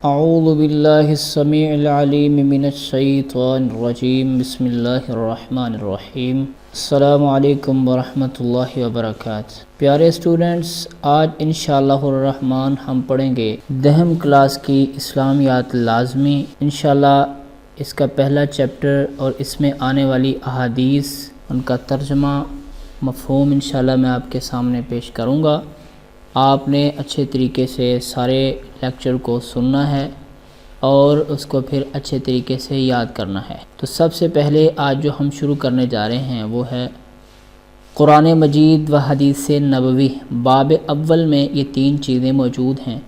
اعوذ باللہ السمیع العلیم من الشیطان الرجیم بسم اللہ الرحمن الرحیم السلام علیکم ورحمۃ اللہ وبرکاتہ۔ پیارے سٹوڈنٹس، آج انشاءاللہ الرحمن ہم پڑھیں گے 10th کلاس کی اسلامیات لازمی۔ انشاءاللہ اس کا پہلا چیپٹر اور اس میں آنے والی احادیث، ان کا ترجمہ مفہوم انشاءاللہ میں آپ کے سامنے پیش کروں گا۔ آپ نے اچھے طریقے سے سارے لیکچر کو سننا ہے اور اس کو پھر اچھے طریقے سے یاد کرنا ہے۔ تو سب سے پہلے آج جو ہم شروع کرنے جا رہے ہیں وہ ہے قرآن مجید و حدیث نبوی۔ باب اول میں یہ 3 چیزیں موجود ہیں: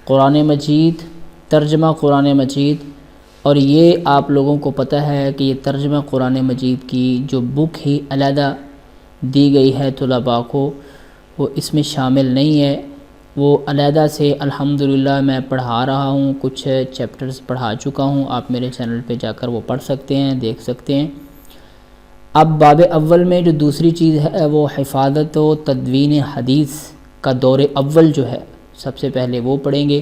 قرآن مجید، ترجمہ قرآن مجید، اور یہ آپ لوگوں کو پتہ ہے کہ یہ ترجمہ قرآن مجید کی جو بک ہی علیحدہ دی گئی ہے طلباء کو، وہ اس میں شامل نہیں ہے۔ وہ علیحدہ سے الحمدللہ میں پڑھا رہا ہوں، کچھ چیپٹرز پڑھا چکا ہوں، آپ میرے چینل پہ جا کر وہ پڑھ سکتے ہیں، دیکھ سکتے ہیں۔ اب باب اول میں جو دوسری چیز ہے وہ حفاظت و تدوین حدیث کا دور اول جو ہے، سب سے پہلے وہ پڑھیں گے،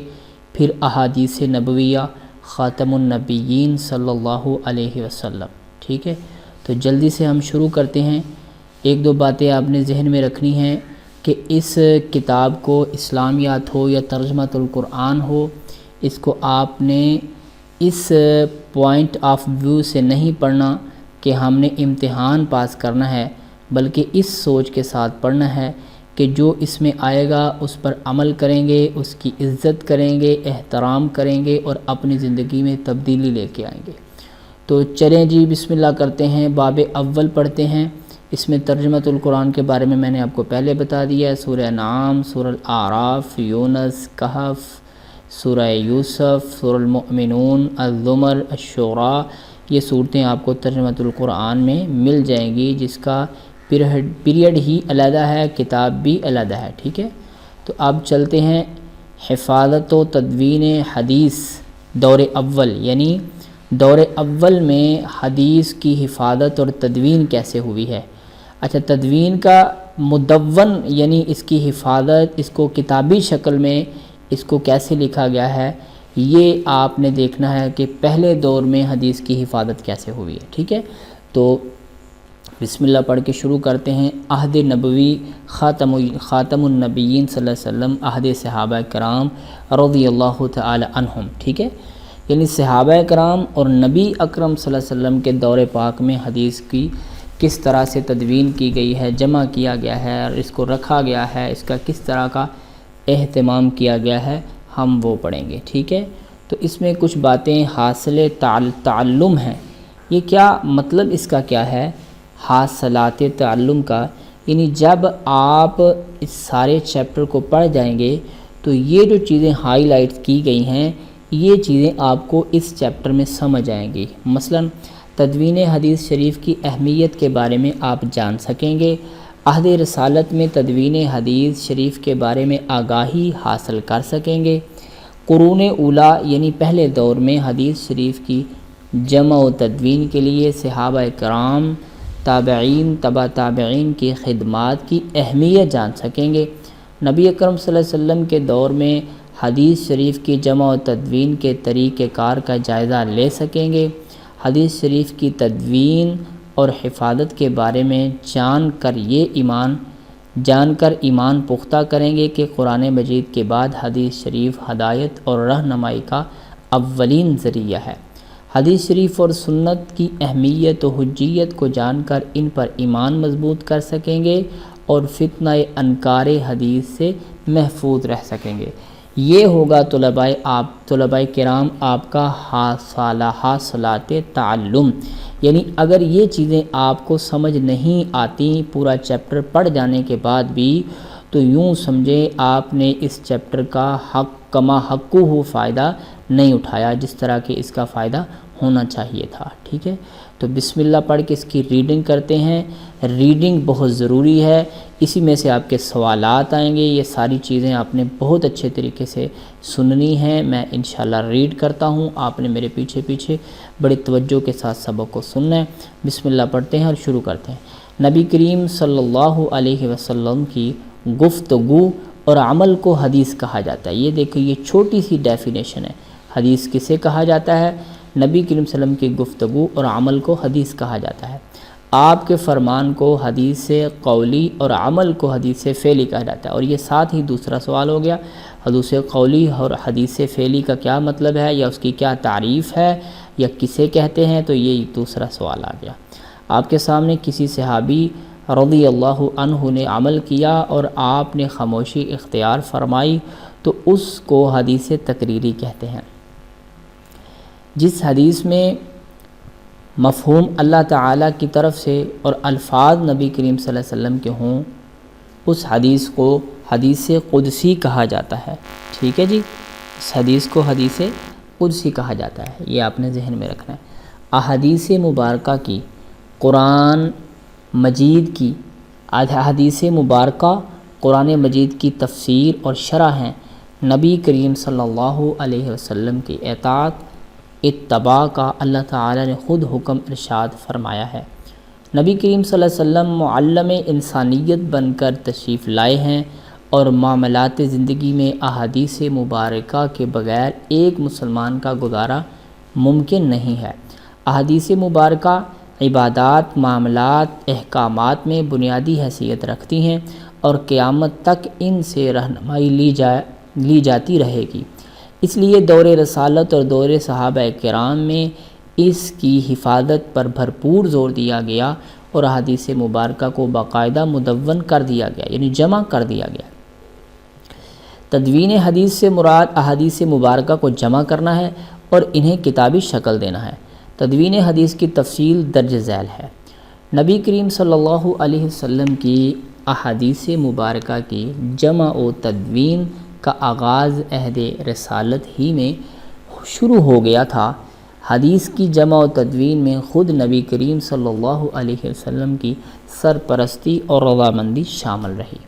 پھر احادیث نبویہ، خاتم النبیین صلی اللہ علیہ وسلم۔ ٹھیک ہے، تو جلدی سے ہم شروع کرتے ہیں۔ 1-2 باتیں آپ نے ذہن میں رکھنی ہیں کہ اس کتاب کو اسلامیات ہو یا ترجمۃ القرآن ہو، اس کو آپ نے اس پوائنٹ آف ویو سے نہیں پڑھنا کہ ہم نے امتحان پاس کرنا ہے، بلکہ اس سوچ کے ساتھ پڑھنا ہے کہ جو اس میں آئے گا اس پر عمل کریں گے، اس کی عزت کریں گے، احترام کریں گے اور اپنی زندگی میں تبدیلی لے کے آئیں گے۔ تو چلیں جی، بسم اللہ کرتے ہیں، باب اول پڑھتے ہیں۔ اس میں ترجمۃ القرآن کے بارے میں نے آپ کو پہلے بتا دیا ہے، سورہ انعام، سورہ الاعراف، یونس، کہف، سورہ یوسف، سورہ المؤمنون، الزمر، الشعراء، یہ صورتیں آپ کو ترجمۃ القرآن میں مل جائیں گی، جس کا پیریڈ ہی علیحدہ ہے، کتاب بھی علیحدہ ہے۔ ٹھیک ہے، تو اب چلتے ہیں حفاظت و تدوین حدیث دور اول، یعنی دور اول میں حدیث کی حفاظت اور تدوین کیسے ہوئی ہے۔ اچھا، تدوین کا مدون یعنی اس کی حفاظت، اس کو کتابی شکل میں اس کو کیسے لکھا گیا ہے، یہ آپ نے دیکھنا ہے کہ پہلے دور میں حدیث کی حفاظت کیسے ہوئی ہے۔ ٹھیک ہے، تو بسم اللہ پڑھ کے شروع کرتے ہیں۔ عہد نبوی، خاتم النبیین صلی اللہ علیہ وسلم، عہد صحابہ کرام رضی اللہ تعالی عنہم۔ ٹھیک ہے، یعنی صحابہ کرام اور نبی اکرم صلی اللہ علیہ وسلم کے دور پاک میں حدیث کی کس طرح سے تدوین کی گئی ہے، جمع کیا گیا ہے اور اس کو رکھا گیا ہے، اس کا کس طرح کا اہتمام کیا گیا ہے، ہم وہ پڑھیں گے۔ ٹھیک ہے، تو اس میں کچھ باتیں حاصل تعلم ہیں۔ یہ کیا مطلب، اس کا کیا ہے حاصلات تعلم کا؟ یعنی جب آپ اس سارے چیپٹر کو پڑھ جائیں گے تو یہ جو چیزیں ہائی لائٹ کی گئی ہیں، یہ چیزیں آپ کو اس چیپٹر میں سمجھ آئیں گی۔ مثلا تدوین حدیث شریف کی اہمیت کے بارے میں آپ جان سکیں گے، عہد رسالت میں تدوین حدیث شریف کے بارے میں آگاہی حاصل کر سکیں گے۔ قرون اولیٰ یعنی پہلے دور میں حدیث شریف کی جمع و تدوین کے لیے صحابہ کرام، تابعین، تبع تابعین کی خدمات کی اہمیت جان سکیں گے۔ نبی اکرم صلی اللہ علیہ وسلم کے دور میں حدیث شریف کی جمع و تدوین کے طریقہ کار کا جائزہ لے سکیں گے۔ حدیث شریف کی تدوین اور حفاظت کے بارے میں جان کر ایمان پختہ کریں گے کہ قرآن مجید کے بعد حدیث شریف ہدایت اور رہنمائی کا اولین ذریعہ ہے۔ حدیث شریف اور سنت کی اہمیت و حجیت کو جان کر ان پر ایمان مضبوط کر سکیں گے اور فتنہ انکار حدیث سے محفوظ رہ سکیں گے۔ یہ ہوگا طلباء کرام آپ کا حاصلات تعلم، یعنی اگر یہ چیزیں آپ کو سمجھ نہیں آتی پورا چیپٹر پڑھ جانے کے بعد بھی، تو یوں سمجھیں آپ نے اس چیپٹر کا حق کما حقہ فائدہ نہیں اٹھایا، جس طرح کہ اس کا فائدہ ہونا چاہیے تھا۔ ٹھیک ہے، تو بسم اللہ پڑھ کے اس کی ریڈنگ کرتے ہیں۔ ریڈنگ بہت ضروری ہے، اسی میں سے آپ کے سوالات آئیں گے، یہ ساری چیزیں آپ نے بہت اچھے طریقے سے سننی ہیں۔ میں انشاءاللہ ریڈ کرتا ہوں، آپ نے میرے پیچھے بڑی توجہ کے ساتھ سبق کو سننا ہے۔ بسم اللہ پڑھتے ہیں اور شروع کرتے ہیں۔ نبی کریم صلی اللہ علیہ وسلم کی گفتگو اور عمل کو حدیث کہا جاتا ہے۔ یہ دیکھو، یہ چھوٹی سی ڈیفینیشن ہے، حدیث کسے کہا جاتا ہے؟ نبی کریم صلی اللہ علیہ وسلم کی گفتگو اور عمل کو حدیث کہا جاتا ہے۔ آپ کے فرمان کو حدیث قولی اور عمل کو حدیث فعلی کہا جاتا ہے۔ اور یہ ساتھ ہی دوسرا سوال ہو گیا، حدیث قولی اور حدیث فعلی کا کیا مطلب ہے، یا اس کی کیا تعریف ہے، یا کسے کہتے ہیں؟ تو یہ دوسرا سوال آ گیا۔ آپ کے سامنے کسی صحابی رضی اللہ عنہ نے عمل کیا اور آپ نے خاموشی اختیار فرمائی تو اس کو حدیث تقریری کہتے ہیں۔ جس حدیث میں مفہوم اللہ تعالیٰ کی طرف سے اور الفاظ نبی کریم صلی اللہ علیہ وسلم کے ہوں، اس حدیث کو حدیث قدسی کہا جاتا ہے۔ ٹھیک ہے جی، اس حدیث کو حدیث قدسی کہا جاتا ہے، یہ آپ نے ذہن میں رکھنا ہے۔ احادیث مبارکہ کی، قرآن مجید کی احادیث مبارکہ قرآن مجید کی تفسیر اور شرح ہیں، نبی کریم صلی اللہ علیہ وسلم کی اطاعت اتباع کا اللہ تعالیٰ نے خود حکم ارشاد فرمایا ہے۔ نبی کریم صلی اللہ علیہ وسلم معلم انسانیت بن کر تشریف لائے ہیں، اور معاملات زندگی میں احادیث مبارکہ کے بغیر ایک مسلمان کا گزارا ممکن نہیں ہے۔ احادیث مبارکہ عبادات، معاملات، احکامات میں بنیادی حیثیت رکھتی ہیں اور قیامت تک ان سے رہنمائی لی جاتی رہے گی۔ اس لیے دور رسالت اور دور صحابہ کرام میں اس کی حفاظت پر بھرپور زور دیا گیا اور احادیث مبارکہ کو باقاعدہ مدون کر دیا گیا، یعنی جمع کر دیا گیا۔ تدوین حدیث سے مراد احادیث مبارکہ کو جمع کرنا ہے اور انہیں کتابی شکل دینا ہے۔ تدوین حدیث کی تفصیل درج ذیل ہے۔ نبی کریم صلی اللہ علیہ وسلم کی احادیث مبارکہ کی جمع و تدوین کا آغاز عہد رسالت ہی میں شروع ہو گیا تھا۔ حدیث کی جمع و تدوین میں خود نبی کریم صلی اللہ علیہ وسلم کی سرپرستی اور رضامندی شامل رہی۔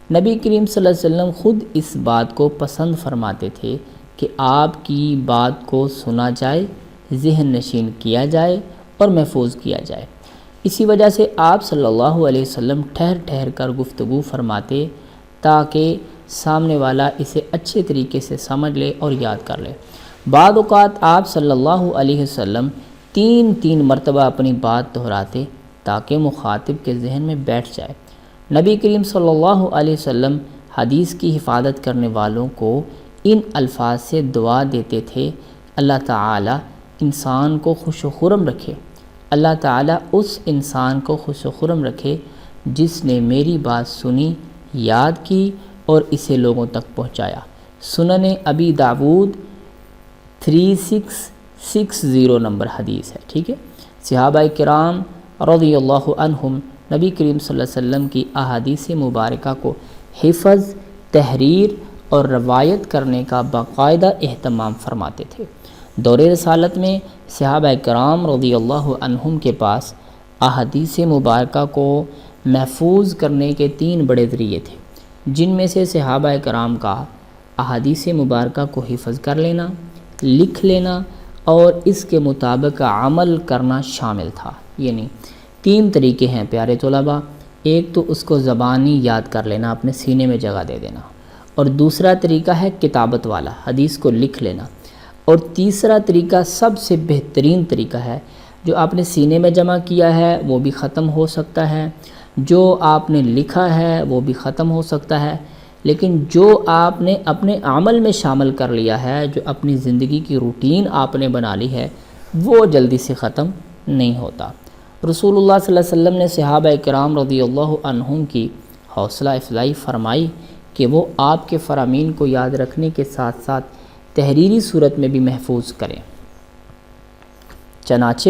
نبی کریم صلی اللہ علیہ وسلم خود اس بات کو پسند فرماتے تھے کہ آپ کی بات کو سنا جائے، ذہن نشین کیا جائے اور محفوظ کیا جائے۔ اسی وجہ سے آپ صلی اللہ علیہ وسلم ٹھہر ٹھہر کر گفتگو فرماتے تاکہ سامنے والا اسے اچھے طریقے سے سمجھ لے اور یاد کر لے۔ بعض اوقات آپ صلی اللہ علیہ وسلم تین مرتبہ اپنی بات دہراتے تاکہ مخاطب کے ذہن میں بیٹھ جائے۔ نبی کریم صلی اللہ علیہ وسلم حدیث کی حفاظت کرنے والوں کو ان الفاظ سے دعا دیتے تھے: اللہ تعالیٰ انسان کو خوش و خرم رکھے، اللہ تعالیٰ اس انسان کو خوش و خرم رکھے جس نے میری بات سنی، یاد کی اور اسے لوگوں تک پہنچایا۔ سنن ابی داود 3660 نمبر حدیث ہے۔ ٹھیک ہے، صحابہ کرام رضی اللہ عنہم نبی کریم صلی اللہ علیہ وسلم کی احادیث مبارکہ کو حفظ، تحریر اور روایت کرنے کا باقاعدہ اہتمام فرماتے تھے۔ دور رسالت میں صحابہ کرام رضی اللہ عنہم کے پاس احادیث مبارکہ کو محفوظ کرنے کے 3 بڑے ذریعے تھے، جن میں سے صحابہ کرام کا احادیث مبارکہ کو حفظ کر لینا، لکھ لینا اور اس کے مطابق عمل کرنا شامل تھا۔ یعنی 3 طریقے ہیں پیارے طلباء۔ ایک تو اس کو زبانی یاد کر لینا، اپنے سینے میں جگہ دے دینا، اور دوسرا طریقہ ہے کتابت والا، حدیث کو لکھ لینا، اور تیسرا طریقہ سب سے بہترین طریقہ ہے، جو آپ نے سینے میں جمع کیا ہے وہ بھی ختم ہو سکتا ہے، جو آپ نے لکھا ہے وہ بھی ختم ہو سکتا ہے، لیکن جو آپ نے اپنے عمل میں شامل کر لیا ہے، جو اپنی زندگی کی روٹین آپ نے بنا لی ہے، وہ جلدی سے ختم نہیں ہوتا۔ رسول اللہ صلی اللہ علیہ وسلم نے صحابہ کرام رضی اللہ عنہم کی حوصلہ افزائی فرمائی کہ وہ آپ کے فرامین کو یاد رکھنے کے ساتھ ساتھ تحریری صورت میں بھی محفوظ کریں۔ چنانچہ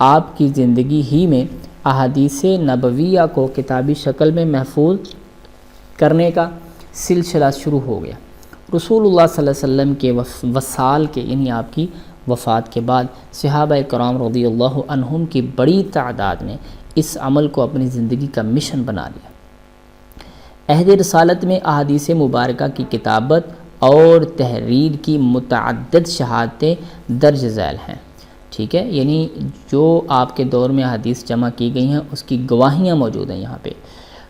آپ کی زندگی ہی میں احادیث نبویہ کو کتابی شکل میں محفوظ کرنے کا سلسلہ شروع ہو گیا۔ رسول اللہ صلی اللہ علیہ وسلم کے وصال کے یعنی آپ کی وفات کے بعد صحابہ کرام رضی اللہ عنہم کی بڑی تعداد نے اس عمل کو اپنی زندگی کا مشن بنا لیا۔ عہد رسالت میں احادیث مبارکہ کی کتابت اور تحریر کی متعدد شہادتیں درج ذیل ہیں۔ ٹھیک ہے، یعنی جو آپ کے دور میں حدیث جمع کی گئی ہیں اس کی گواہیاں موجود ہیں یہاں پہ۔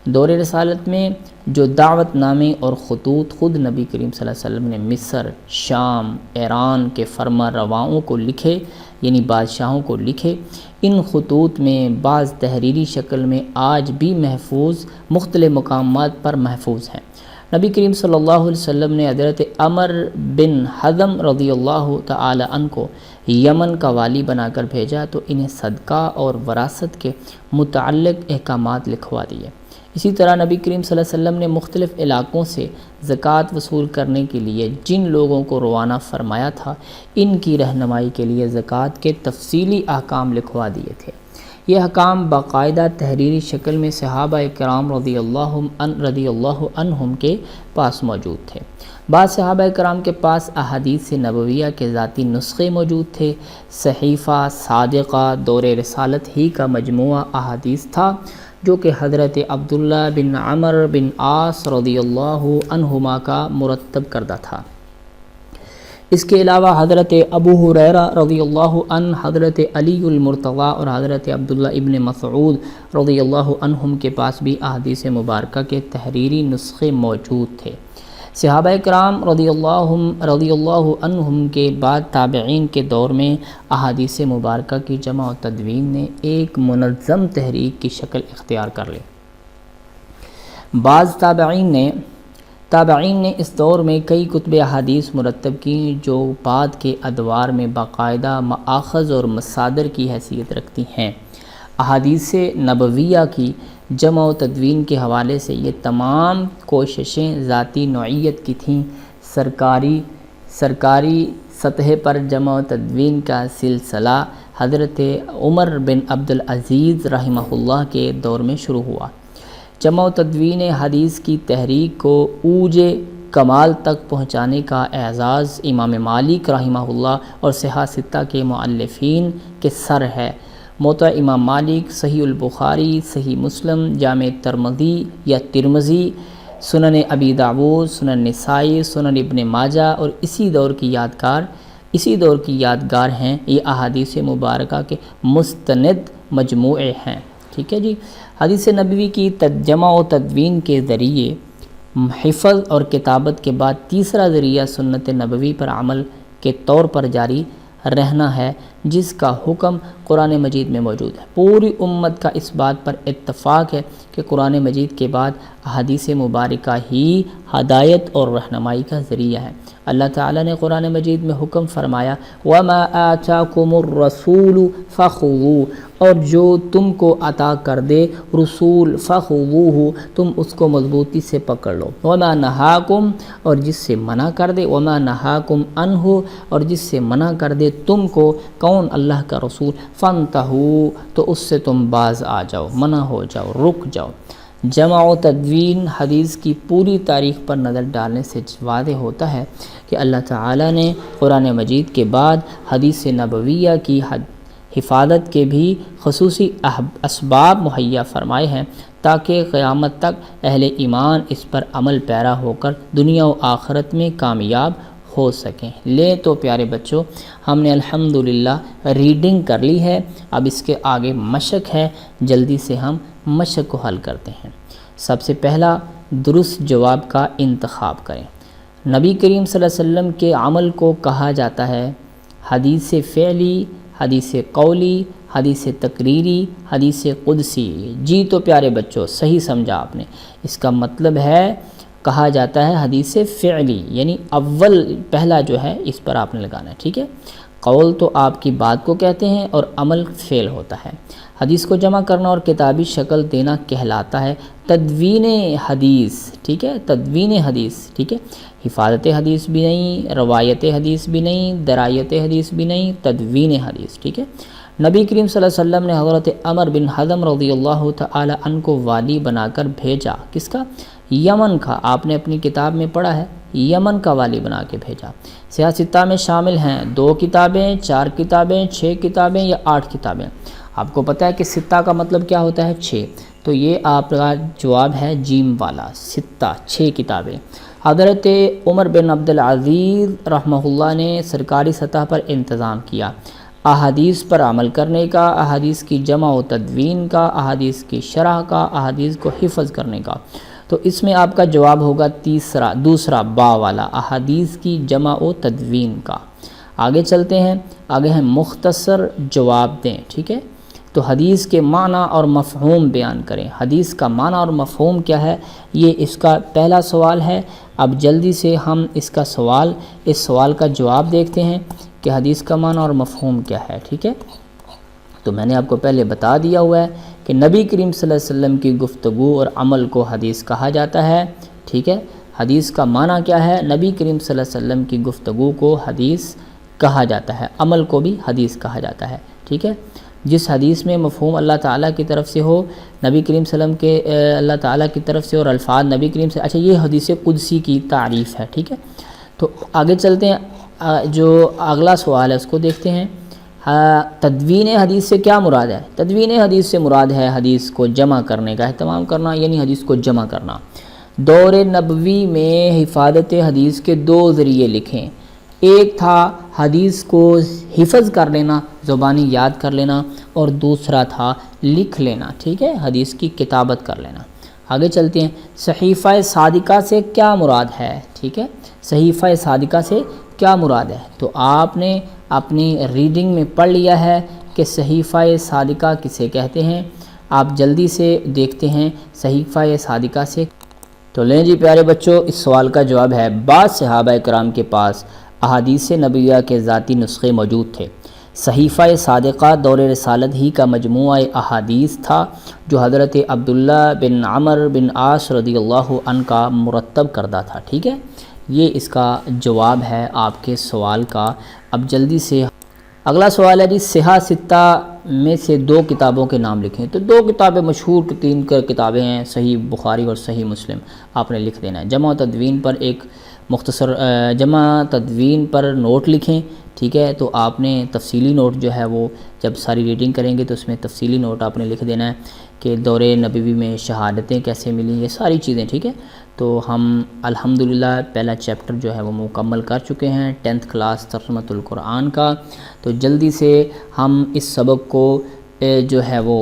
دور رسالت میں جو دعوت نامے اور خطوط خود نبی کریم صلی اللہ علیہ وسلم نے مصر، شام، ایران کے فرما رواؤں کو لکھے، یعنی بادشاہوں کو لکھے، ان خطوط میں بعض تحریری شکل میں آج بھی محفوظ مختلف مقامات پر محفوظ ہیں۔ نبی کریم صلی اللہ علیہ وسلم نے حضرت عمر بن حزم رضی اللہ تعالی عنہ کو یمن کا والی بنا کر بھیجا تو انہیں صدقہ اور وراثت کے متعلق احکامات لکھوا دیے۔ اسی طرح نبی کریم صلی اللہ علیہ وسلم نے مختلف علاقوں سے زکوٰۃ وصول کرنے کے لیے جن لوگوں کو روانہ فرمایا تھا، ان کی رہنمائی کے لیے زکوٰۃ کے تفصیلی احکام لکھوا دیے تھے۔ یہ احکام باقاعدہ تحریری شکل میں صحابہ کرام رضی اللہ عنہم کے پاس موجود تھے۔ بعض صحابہ کرام کے پاس احادیث نبویہ کے ذاتی نسخے موجود تھے۔ صحیفہ صادقہ دور رسالت ہی کا مجموعہ احادیث تھا جو کہ حضرت عبداللہ بن عمر بن عاص رضی اللہ عنہما کا مرتب کردہ تھا۔ اس کے علاوہ حضرت ابو ہریرہ رضی اللہ عنہ، حضرت علی المرتضیٰ اور حضرت عبداللہ ابن مسعود رضی اللہ عنہم کے پاس بھی احادیث مبارکہ کے تحریری نسخے موجود تھے۔ صحابہ کرام رضی اللہ عنہم کے بعد تابعین کے دور میں احادیث مبارکہ کی جمع و تدوین نے ایک منظم تحریک کی شکل اختیار کر لی۔ بعض تابعین نے اس دور میں کئی کتب احادیث مرتب کی جو بعد کے ادوار میں باقاعدہ مآخذ اور مصادر کی حیثیت رکھتی ہیں۔ احادیث نبویہ کی جمع و تدوین کے حوالے سے یہ تمام کوششیں ذاتی نوعیت کی تھیں۔ سرکاری سطح پر جمع و تدوین کا سلسلہ حضرت عمر بن عبدالعزیز رحمہ اللہ کے دور میں شروع ہوا۔ جمع و تدوین حدیث کی تحریک کو اوج کمال تک پہنچانے کا اعزاز امام مالک رحمہ اللہ اور صحاح ستہ کے مؤلفین کے سر ہے۔ موطا امام مالک، صحیح البخاری، صحیح مسلم، جامع ترمذی، سنن ابی داود، سنن نسائی، سنن ابن ماجہ اور اسی دور کی یادگار ہیں۔ یہ احادیث مبارکہ کے مستند مجموعے ہیں۔ ٹھیک ہے جی۔ حدیث نبوی کی جمع و تدوین کے ذریعے حفظ اور کتابت کے بعد تیسرا ذریعہ سنت نبوی پر عمل کے طور پر جاری رہنا ہے، جس کا حکم قرآن مجید میں موجود ہے۔ پوری امت کا اس بات پر اتفاق ہے کہ قرآن مجید کے بعد احادیث مبارکہ ہی ہدایت اور رہنمائی کا ذریعہ ہے۔ اللہ تعالیٰ نے قرآن مجید میں حکم فرمایا وَمَا آتَاكُمُ الرَّسُولُ فَخُذُوهُ، اور جو تم کو عطا کر دے رسول فَخُذُوهُ، تم اس کو مضبوطی سے پکڑ لو۔ وَمَا نَهَاكُمْ، اور جس سے منع کر دے، وَمَا نَهَاكُمْ عَنْهُ، اور جس سے منع کر دے تم کو، کون؟ اللہ کا رسول، فَانْتَهُوا، تو اس سے تم باز آ جاؤ، منع ہو جاؤ، رک جاؤ۔ جمع و تدوین حدیث کی پوری تاریخ پر نظر ڈالنے سے واضح ہوتا ہے کہ اللہ تعالیٰ نے قرآن مجید کے بعد حدیث نبویہ کی حفاظت کے بھی خصوصی اسباب مہیا فرمائے ہیں تاکہ قیامت تک اہل ایمان اس پر عمل پیرا ہو کر دنیا و آخرت میں کامیاب ہو سکیں۔ لے تو پیارے بچوں، ہم نے الحمدللہ ریڈنگ کر لی ہے، اب اس کے آگے مشق ہے، جلدی سے ہم مشق کو حل کرتے ہیں۔ سب سے پہلا درست جواب کا انتخاب کریں۔ نبی کریم صلی اللہ علیہ وسلم کے عمل کو کہا جاتا ہے حدیث فعلی، حدیث قولی، حدیث تقریری، حدیث قدسی۔ جی تو پیارے بچوں، صحیح سمجھا آپ نے۔ اس کا مطلب ہے کہا جاتا ہے حدیث فعلی، یعنی پہلا جو ہے اس پر آپ نے لگانا ہے۔ ٹھیک ہے، قول تو آپ کی بات کو کہتے ہیں اور عمل فعل ہوتا ہے۔ حدیث کو جمع کرنا اور کتابی شکل دینا کہلاتا ہے تدوین حدیث۔ ٹھیک ہے، تدوین حدیث۔ ٹھیک ہے، حفاظت حدیث بھی نہیں، روایت حدیث بھی نہیں، درایت حدیث بھی نہیں، تدوین حدیث۔ ٹھیک ہے، نبی کریم صلی اللہ علیہ وسلم نے حضرت عمر بن حزم رضی اللہ تعالی عنہ کو والی بنا کر بھیجا۔ کس کا؟ یمن کا۔ آپ نے اپنی کتاب میں پڑھا ہے، یمن کا والی بنا کے بھیجا۔ صحاح ستہ میں شامل ہیں 2 کتابیں، 4 کتابیں، 6 کتابیں یا 8 کتابیں۔ آپ کو پتہ ہے کہ ستہ کا مطلب کیا ہوتا ہے؟ 6۔ تو یہ آپ کا جواب ہے جیم والا، ستہ، 6 کتابیں۔ حضرت عمر بن عبدالعزیز رحمہ اللہ نے سرکاری سطح پر انتظام کیا۔ احادیث پر عمل کرنے کا، احادیث کی جمع و تدوین کا، احادیث کی شرح کا، احادیث کو حفظ کرنے کا۔ تو اس میں آپ کا جواب ہوگا دوسرا با والا، احادیث کی جمع و تدوین کا۔ آگے چلتے ہیں، آگے ہیں مختصر جواب دیں، ٹھیک ہے۔ تو حدیث کے معنی اور مفہوم بیان کریں۔ حدیث کا معنی اور مفہوم کیا ہے، یہ اس کا پہلا سوال ہے۔ اب جلدی سے ہم اس سوال کا جواب دیکھتے ہیں کہ حدیث کا معنی اور مفہوم کیا ہے، ٹھیک ہے۔ تو میں نے آپ کو پہلے بتا دیا ہوا ہے کہ نبی کریم صلی اللہ علیہ وسلم کی گفتگو اور عمل کو حدیث کہا جاتا ہے، ٹھیک ہے۔ حدیث کا معنی کیا ہے، نبی کریم صلی اللہ علیہ وسلم کی گفتگو کو حدیث کہا جاتا ہے، عمل کو بھی حدیث کہا جاتا ہے، ٹھیک ہے۔ جس حدیث میں مفہوم اللہ تعالیٰ کی طرف سے ہو، نبی کریم صلی اللہ علیہ وسلم کے اللہ تعالیٰ کی طرف سے، اور الفاظ نبی کریم سے، اچھا یہ حدیث قدسی کی تعریف ہے، ٹھیک ہے۔ تو آگے چلتے ہیں، جو اگلا سوال ہے اس کو دیکھتے ہیں۔ تدوین حدیث سے کیا مراد ہے؟ تدوین حدیث سے مراد ہے حدیث کو جمع کرنے کا اہتمام کرنا، یعنی حدیث کو جمع کرنا۔ دور نبوی میں حفاظت حدیث کے 2 ذریعے لکھیں۔ ایک تھا حدیث کو حفظ کر لینا، زبانی یاد کر لینا، اور دوسرا تھا لکھ لینا، ٹھیک ہے، حدیث کی کتابت کر لینا۔ آگے چلتے ہیں، صحیفہ صادقہ سے کیا مراد ہے، ٹھیک ہے۔ صحیفہ صادقہ سے کیا مراد ہے؟ تو آپ نے اپنی ریڈنگ میں پڑھ لیا ہے کہ صحیفہ صادقہ کسے کہتے ہیں۔ آپ جلدی سے دیکھتے ہیں صحیفہ صادقہ سے۔ تو لیں جی پیارے بچوں، اس سوال کا جواب ہے، بعض صحابہ کرام کے پاس احادیث نبویہ کے ذاتی نسخے موجود تھے۔ صحیفہ صادقہ دور رسالت ہی کا مجموعہ احادیث تھا جو حضرت عبداللہ بن عمر بن عاص رضی اللہ عنہ کا مرتب کردہ تھا، ٹھیک ہے۔ یہ اس کا جواب ہے آپ کے سوال کا۔ اب جلدی سے اگلا سوال ہے جی، صحاح ستہ میں سے 2 کتابوں کے نام لکھیں۔ تو 2 کتابیں مشہور 3 کتابیں ہیں، صحیح بخاری اور صحیح مسلم، آپ نے لکھ دینا ہے۔ جمع و تدوین پر ایک مختصر جمع تدوین پر نوٹ لکھیں، ٹھیک ہے۔ تو آپ نے تفصیلی نوٹ جو ہے وہ جب ساری ریڈنگ کریں گے تو اس میں تفصیلی نوٹ آپ نے لکھ دینا ہے کہ دور نبوی میں شہادتیں کیسے ملیں، یہ ساری چیزیں، ٹھیک ہے۔ تو ہم الحمدللہ پہلا چیپٹر جو ہے وہ مکمل کر چکے ہیں 10th کلاس ترجمۃ القرآن کا۔ تو جلدی سے ہم اس سبق کو جو ہے وہ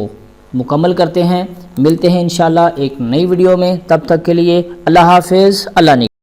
مکمل کرتے ہیں۔ ملتے ہیں انشاءاللہ ایک نئی ویڈیو میں، تب تک کے لیے اللہ حافظ، اللہ نگہبان۔